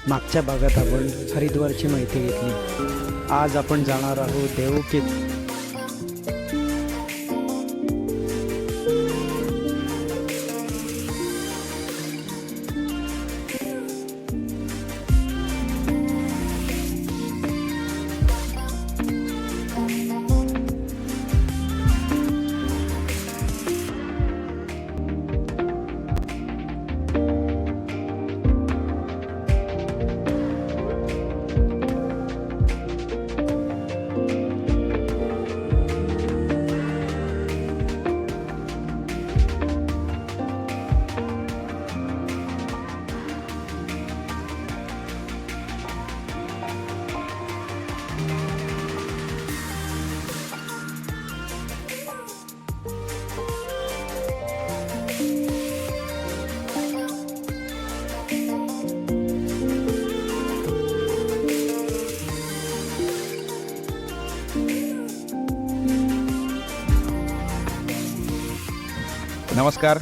मागच्या भागात आपण हरिद्वारची माहिती घेतली. आज आपण जाणार आहोत देवकी. नमस्कार.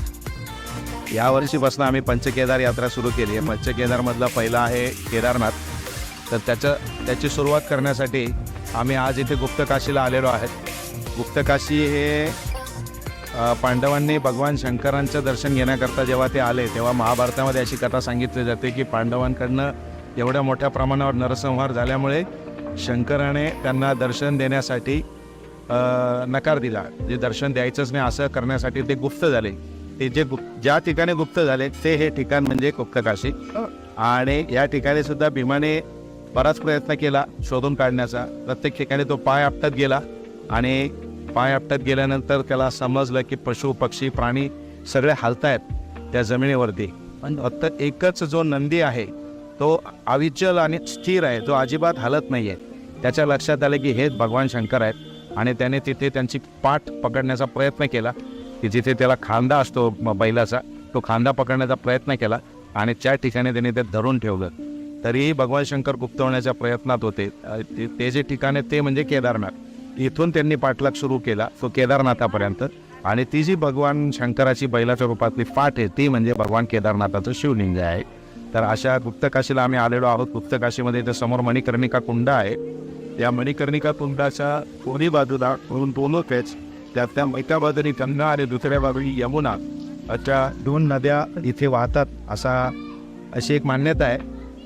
यावर्षीपासून आम्ही पंचकेदार यात्रा सुरू केली आहे. पंचकेदारमधला पहिला आहे केदारनाथ. तर त्याची सुरुवात करण्यासाठी आम्ही आज इथे गुप्तकाशीला आलेलो आहेत. गुप्तकाशी हे पांडवांनी भगवान शंकरांचं दर्शन घेण्याकरता जेव्हा ते आले तेव्हा महाभारतामध्ये अशी कथा सांगितली जाते की पांडवांकडनं एवढ्या मोठ्या प्रमाणावर नरसंहार झाल्यामुळे शंकराने त्यांना दर्शन देण्यासाठी नकार दिला. जे दर्शन द्यायचंच नाही असं करण्यासाठी ते गुप्त झाले. ते ज्या ठिकाणी गुप्त झाले ते हे ठिकाण म्हणजे गुप्तकाशी. आणि या ठिकाणी सुद्धा भीमाने बराच प्रयत्न केला शोधून काढण्याचा. प्रत्येक ठिकाणी तो पाय आपटत गेला आणि पाय आपटत गेल्यानंतर त्याला समजलं की पशु पक्षी प्राणी सगळे हलतायत त्या जमिनीवरती. पण फक्त एकच जो नंदी आहे तो अविचल आणि स्थिर आहे, तो अजिबात हलत नाही आहे. त्याच्या लक्षात आलं की हेच भगवान शंकर आहेत. आणि त्याने तिथे त्यांची पाठ पकडण्याचा प्रयत्न केला की जिथे त्याला खांदा असतो बैलाचा, तो खांदा पकडण्याचा प्रयत्न केला आणि त्या ठिकाणी त्याने ते धरून ठेवलं. तरीही भगवान शंकर गुप्त होण्याच्या प्रयत्नात होते. ते जे ठिकाण आहे ते म्हणजे केदारनाथ. इथून त्यांनी पाठलाग सुरू केला तो केदारनाथापर्यंत. आणि ती जी भगवान शंकराची बैलाच्या रूपातली पाठ आहे ती म्हणजे भगवान केदारनाथाचं शिवलिंग आहे. तर अशा गुप्तकाशीला आम्ही आलेलो आहोत. गुप्तकाशीमध्ये इथे समोर मणिकर्णिका कुंड आहे. या मणिकर्णिका कुंडाच्या दोन्ही बाजूला दोन पेच, त्यातल्या एका बाजूने गंगा आणि दुसऱ्या बाजूने यमुना अशा दोन नद्या इथे वाहतात अशी एक मान्यता आहे.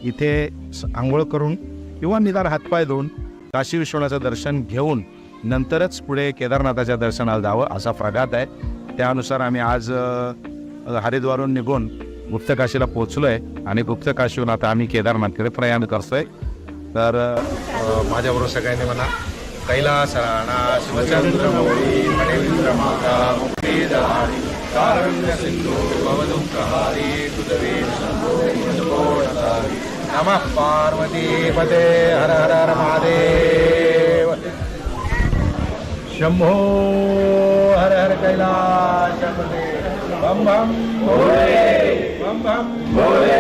इथे आंघोळ करून किंवा निदान हातपाय धुवून काशी विश्वनाथाचं दर्शन घेऊन नंतरच पुढे केदारनाथाच्या दर्शनाला जावं असा प्रघात आहे. त्यानुसार आम्ही आज हरिद्वारून निघून गुप्तकाशीला पोचलो आहे आणि गुप्तकाशीहून आता आम्ही केदारनाथकडे प्रयाण करतोय. तर माझ्याबरोबर सगळ्यांनी म्हणा कैलास राणा शिवचंद्र मौळी फणेंद्र माता मुक्तीदारी कारण्य सिंधू भवदुःखहारी तुझवे नमः पार्वती पते हर हर हर महादेव शंभो हर हर कैलास बम बम भोले बम बम भोले.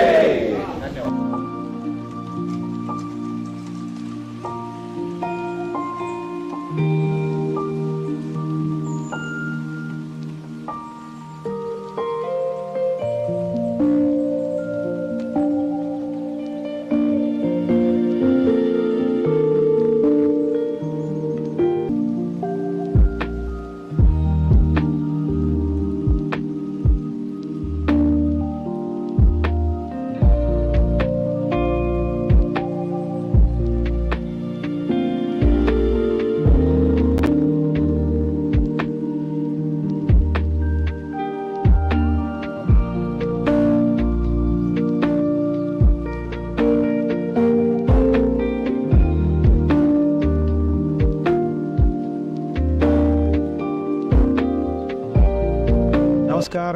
नमस्कार.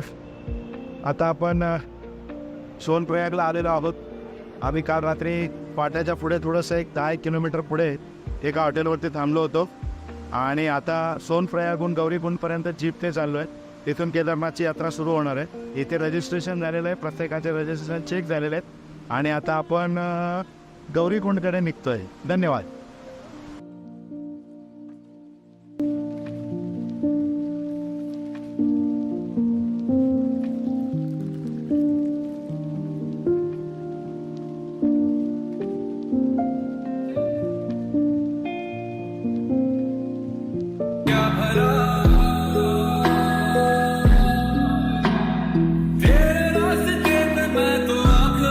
आता आपण सोनप्रयागला आलेलो आहोत. आम्ही काल रात्री पाट्याच्या पुढे थोडंसं एक 10 किलोमीटर पुढे एका हॉटेलवरती थांबलो होतो आणि आता सोनप्रयागहून गौरीकुंडपर्यंत जीपने चाललो आहे. तिथून केदारनाथची यात्रा सुरू होणार आहे. इथे रजिस्ट्रेशन झालेलं आहे, प्रत्येकाचे रजिस्ट्रेशन चेक झालेले आहेत आणि आता आपण गौरीकुंडकडे निघतो आहे. धन्यवाद.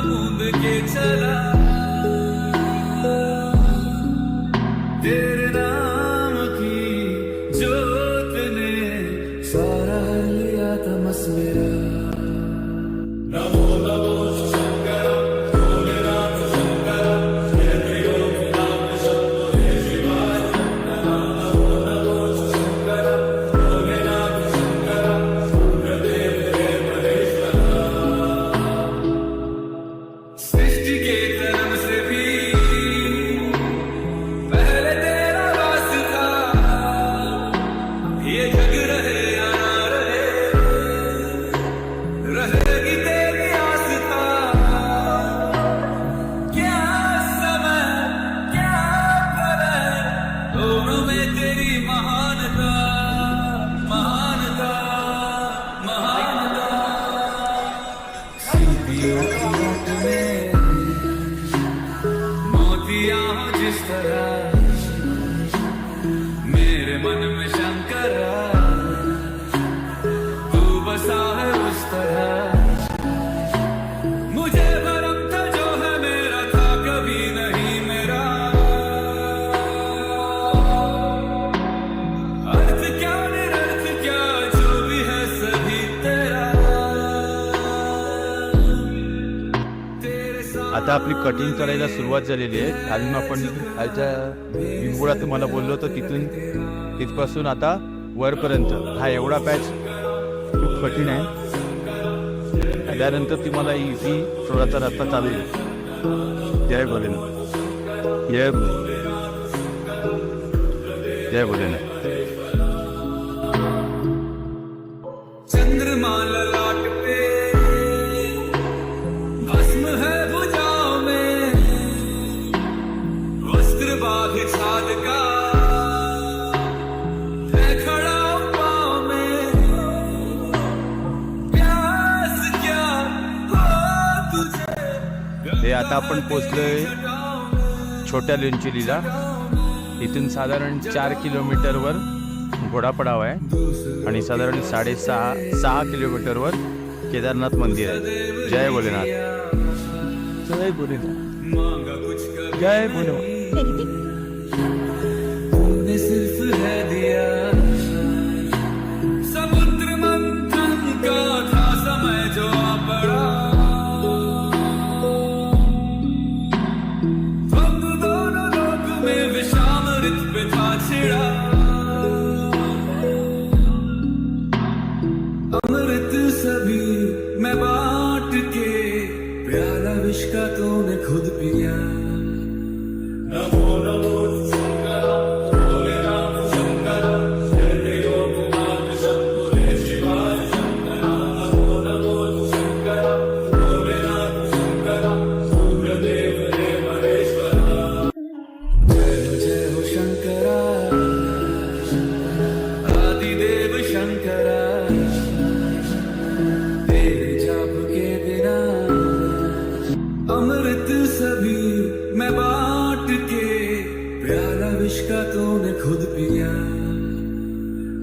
मूंद के चला, तेरे नाम की जोत ने सारा लिया तमस मेरा। नमो नमो शंकर भोलेनाथ शंकर, जय त्रिलोकनाथ शंभो जय शिवाय। नमो नमो शंकर भोलेनाथ शंकर, रुद्रदेव जय महेश्वर। सृष्टि के जन्म से भी पहले तेरा वास था, ये जग रहे या ना रहे, रहेगी तेरी आस्था। क्या समय क्या करे, दोनों में तेरी महानता, महानता, महानता। सीपियों की ऊँट में मोतियाँ हो जिस तरह, मेरे मन में शंकर तू बसा है उस तरह। मुझे भरम था जो है मेरा था कभी नहीं मेरा, अर्थ क्या निरर्थ क्या जो भी है सभी तेरा, तेरे साथ। आता आपली कटिंग करायला सुरुवात झालेली आहे. खालून आपण खालच्या विंगुळा तुम्हाला बोललो होतो तिथपासून आता वरपर्यंत हा एवढा पॅच खूप कठीण आहे. त्यानंतर तुम्हाला इझी थोडासा रस्ता चालू आहे. जय भोलेनाथ, जय जय भोलेनाथ. चंद्रमा ललाट पे भस्म है भुजाओं में, वस्त्र बाघ छाल का है खड़ा पाँव में। प्यास क्या हो तुझे, ते आता आपण पोचलोय छोट्या लेंचुलीला. इथून साधारण 4 किलोमीटरवर घोडापडाव आहे आणि साधारण 6.5 किलोमीटरवर केदारनाथ मंदिर आहे. जय भोलेनाथ, जय भोलेनाथ, मांगा कुछ कभी जय भोलेनाथ. तूने सिर्फ है दिया, समुद्र मंथन का था समय जो आ पड़ा। द्वंद्व दोनों लोक में विषामृत पे था छिड़ा, अमृत सभी मैं बांट के, प्याला विष का तूने खुद पिया। नमो नमो शंकर भोलेनाथ शंकर, जय त्रिलोकनाथ शंभो जय शिवाय। नमो नमो शंकर भोलेनाथ शंकर, रुद्रदेव जय महेश्वर। जय हो शंकरा, आदिदेव शंकरा, तेरे जाप के बिना अमृत सभी मैं बांट के, प्याला विष का तूने खुद पिया।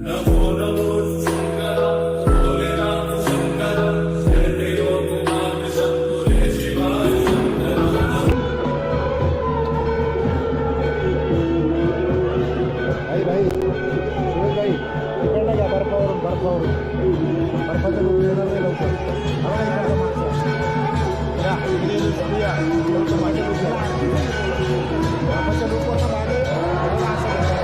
नमो नमो शंकर भोलेनाथ शंकर, जय त्रिलोकनाथ शंभो जय शिवाय। भाई भाई सुरेश भाई इकडनं घ्या बर्फावरून बर्फाचं लोक येणार नाही लवकर. आम्हाला इकडचं मागचं या, इकडे या, लवकर मागे लोक या. बर्फाच्या लोकांना मागे थोडं असं करा.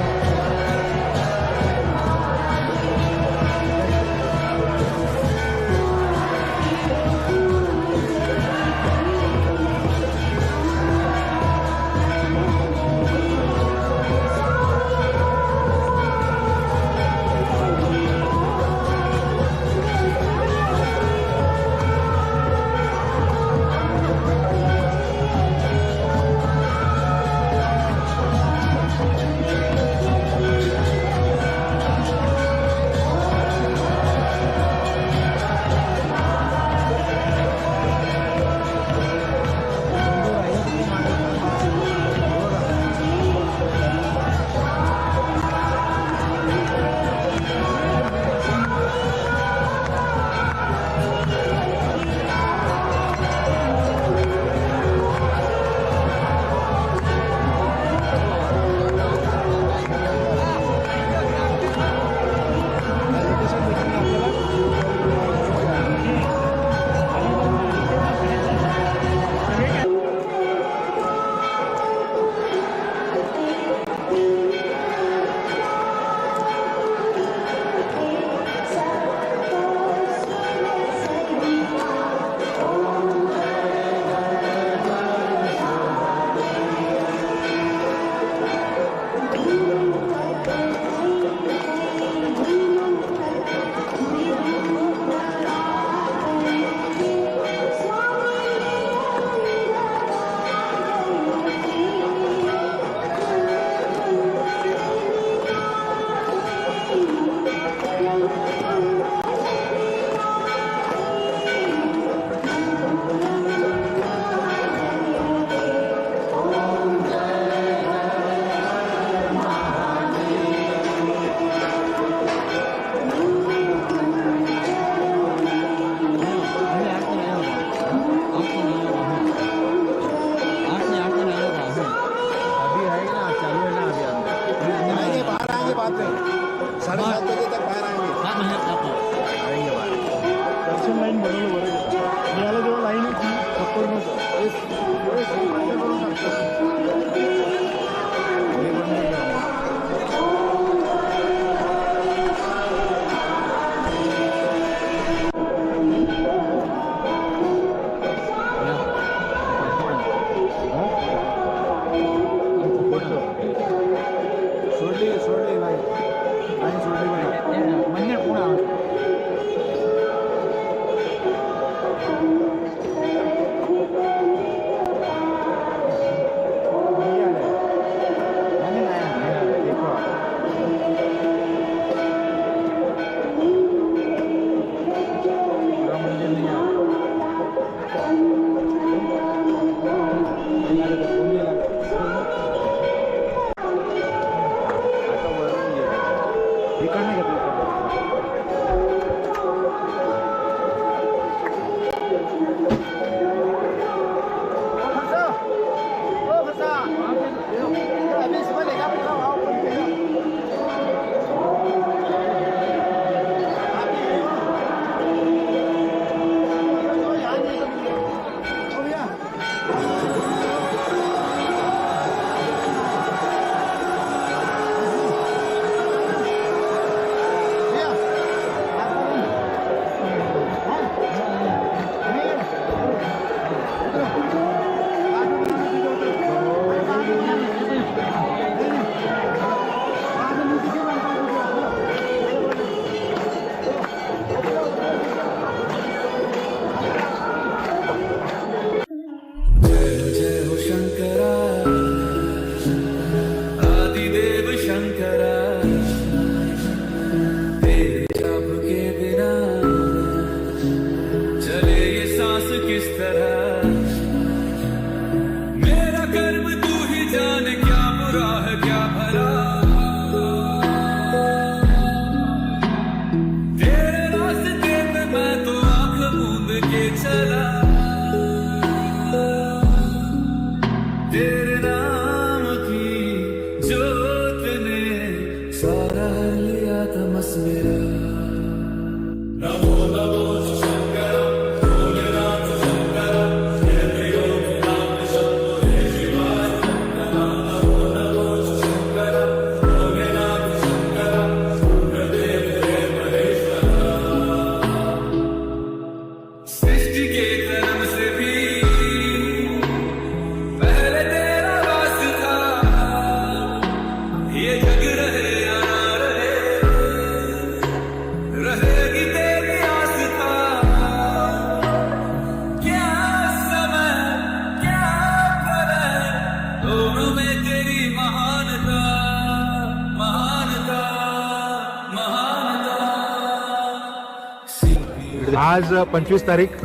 आज 25 तारीख.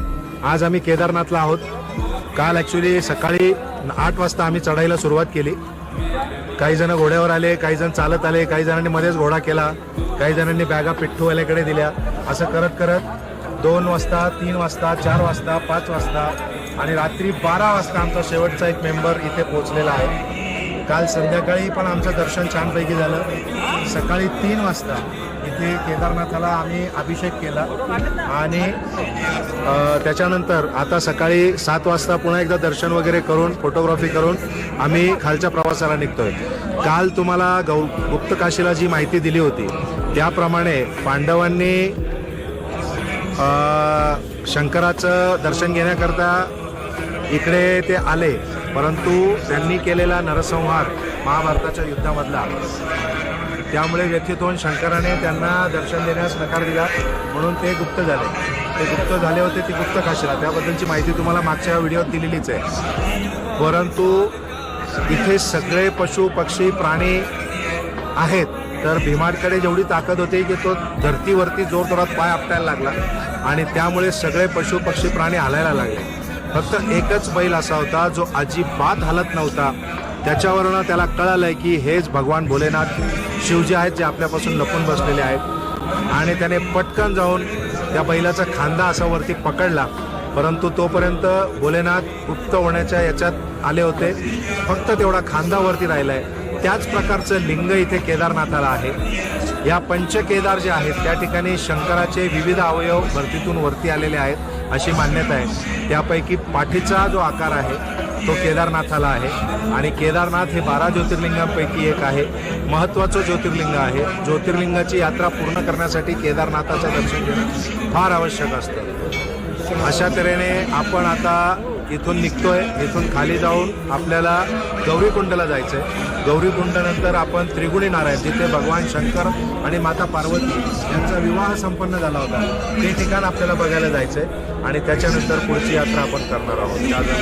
आज आम्ही केदारनाथला आहोत. काल ॲक्च्युली सकाळी 8 वाजता आम्ही चढाईला सुरुवात केली. काही जण घोड्यावर आले, काही जण चालत आले, काही जणांनी मध्येच घोडा केला, काही जणांनी बॅगा पिठ्ठूवाल्याकडे दिल्या. असं करत करत 2 वाजता, 3 वाजता, 4 वाजता, 5 वाजता आणि रात्री 12 वाजता आमचा शेवटचा एक मेंबर इथे पोहोचलेला आहे. काल संध्याकाळी पण आमचं दर्शन छानपैकी झालं. सकाळी 3 वाजता इथे केदारनाथाला आम्ही अभिषेक केला आणि त्याच्यानंतर आता सकाळी 7 वाजता पुन्हा एकदा दर्शन वगैरे करून फोटोग्राफी करून आम्ही खालच्या प्रवासाला निघतोय. काल तुम्हाला गुप्त काशीला जी माहिती दिली होती त्याप्रमाणे पांडवांनी शंकराचं दर्शन घेण्याकरता इकडे ते आले, परंतु त्यांनी केलेला नरसंहार महाभारताच्या युद्धामधला, त्यामुळे व्यथित होऊन शंकराने त्यांना दर्शन देण्यास नकार दिला, म्हणून ते गुप्त झाले. ते गुप्त झाले होते ती गुप्त काशीला, त्याबद्दलची माहिती तुम्हाला मागच्या व्हिडिओत दिलेलीच आहे. परंतु इथे सगळे पशु पक्षी प्राणी आहेत, तर भीमाकडे जेवढी ताकद होती की तो धरतीवरती जोरजोरात पाय आपटायला लागला आणि त्यामुळे सगळे पशु पक्षी प्राणी हलायला लागले. फक्त एकच बैल असा होता जो अजिबात हलत नव्हता. त्याच्यावरनं त्याला कळालंय की हेच भगवान भोलेनाथ शिवजी आहेत जे आपल्यापासून लपून बसलेले आहेत, आणि त्याने पटकन जाऊन त्या बैलाचा खांदा असा वरती पकडला. परंतु तोपर्यंत भोलेनाथ गुप्त होण्याच्या याच्यात आले होते, फक्त तेवढा खांदा वरती राहिलाय. त्याच प्रकारचं लिंग इथे केदारनाथाला आहे. या पंचकेदार जे आहेत त्या ठिकाणी शंकराचे विविध अवयव धरतीतून वरती आलेले आहेत अशी मान्यता आहे. त्यापैकी पाठीचा जो आकार आहे तो केदारनाथाला आहे आणि केदारनाथ हे 12 ज्योतिर्लिंगांपैकी एक आहे. महत्त्वाचं ज्योतिर्लिंग आहे. ज्योतिर्लिंगाची यात्रा पूर्ण करण्यासाठी केदारनाथाचं दर्शन घेणं फार आवश्यक असतं. अशा तऱ्हेने आपण आता इथून निघतोय. इथून खाली जाऊन आपल्याला गौरीकुंडला जायचं आहे. गौरीकुंडानंतर आपण त्रिगुणी नारायण, जिथे भगवान शंकर आणि माता पार्वती यांचा विवाह संपन्न झाला होता, ते ठिकाण आपल्याला बघायला जायचं आहे आणि त्याच्यानंतर पुढची यात्रा आपण करणार आहोत.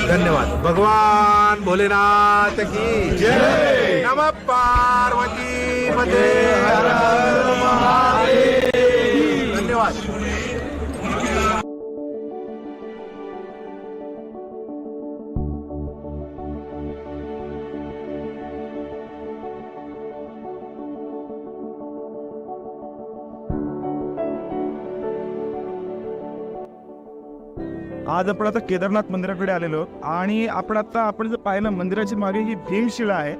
धन्यवाद. भगवान भोलेनाथ की जय. नमः पार्वती पते हर हर महादेव. धन्यवाद. आज आपण आता केदारनाथ मंदिराकडे आलेलो आणि आपण जर पाहिलं मंदिराची मागे ही भीमशिला आहे.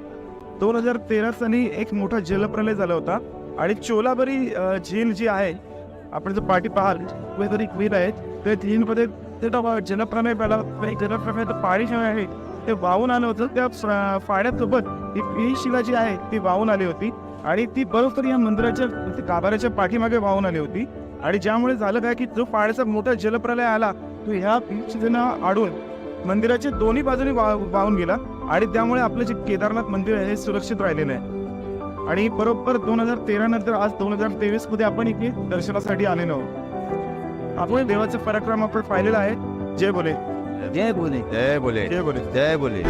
2013 साली एक मोठा जलप्रलय झाला होता आणि चोलाबरी झील जी आहे, आपण जर पाठी पाहाल तरी विहीर आहे, त्या झीलमध्ये ते जलप्रलय जलप्रलयाचं पाणी जे आहे ते वाहून आलं होतं. त्या पाण्यासोबत ही भीमशिला जी आहे ती वाहून आली होती आणि ती बरोबर या मंदिराच्या गाभाऱ्याच्या पाठीमागे वाहून आली होती. आणि ज्यामुळे झालं काय की जो पाण्याचा मोठा जलप्रलय आला तो ह्या भीमशिलेला आडून मंदिराच्या दोन्ही बाजूने वाहून गेला आणि त्यामुळे आपलं जे केदारनाथ मंदिर आहे हे सुरक्षित राहिलेलं आहे. आणि बरोबर 2013 नंतर आज 2023 मध्ये आपण इथे दर्शनासाठी आलेलो आहोत. आपण देवाचा पराक्रम आपण पाहिलेला आहे. जय बोले. जय बोले. जय बोले. जय बोले. जय बोले.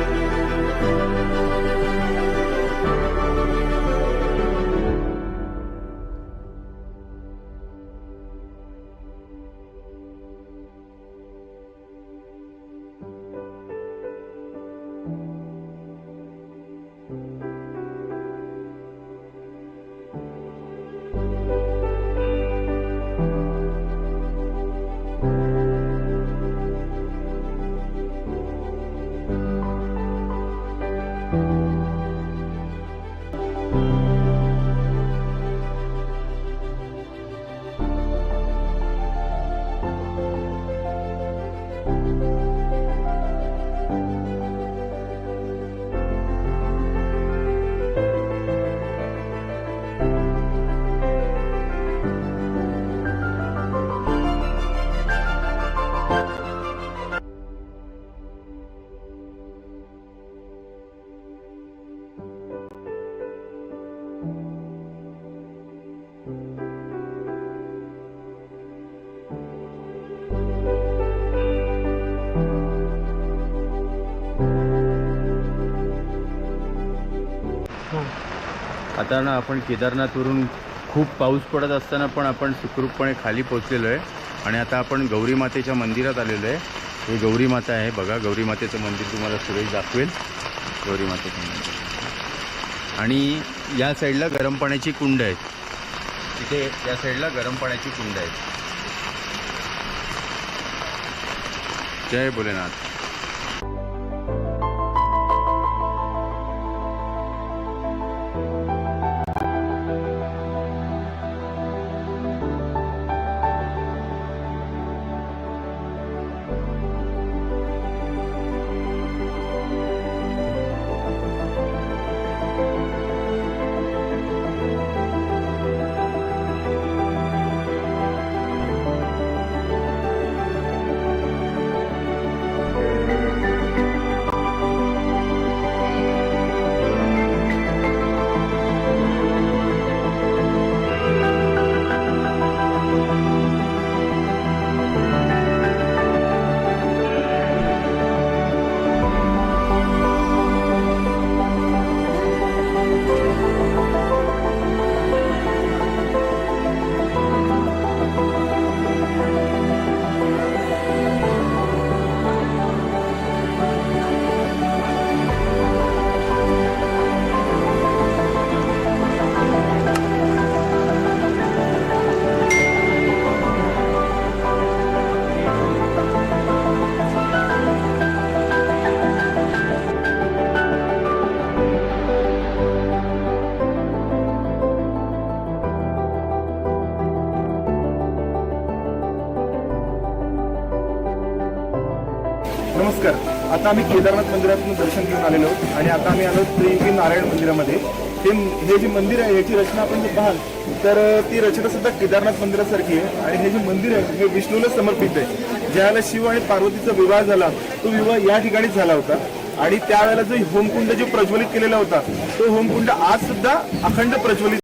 आता ना आपण केदारनाथवरून खूप पाऊस पडत असताना पण आपण सुखरूपपणे खाली पोहोचलेलो आहे. आणि आता आपण गौरी मातेच्या मंदिरात आलेलो आहे. हे गौरी माता आहे बघा. गौरी मातेचं मंदिर तुम्हाला सुरेश दाखवेल. गौरी मातेचं मंदिर. आणि या साईडला गरम पाण्याची कुंड आहेत. तिथे या साईडला गरम पाण्याची कुंड आहेत. जय भोलेनाथ. नमस्कार. आता आम्ही केदारनाथ मंदिरातून दर्शन घेऊन आलेलो आहोत आणि आता आम्ही आलो त्रियोगी नारायण मंदिरामध्ये. हे जे मंदिर आहे याची रचना आपण जर पाहाल तर ती रचना सुद्धा केदारनाथ मंदिरासारखी आहे. आणि हे जे मंदिर आहे हे विष्णूला समर्पित आहे. ज्यावेळेला शिव आणि पार्वतीचा विवाह झाला तो विवाह या ठिकाणीच झाला होता. आणि त्यावेळेला जो होमकुंड जो प्रज्वलित केलेला होता तो होमकुंड आज सुद्धा अखंड प्रज्वलित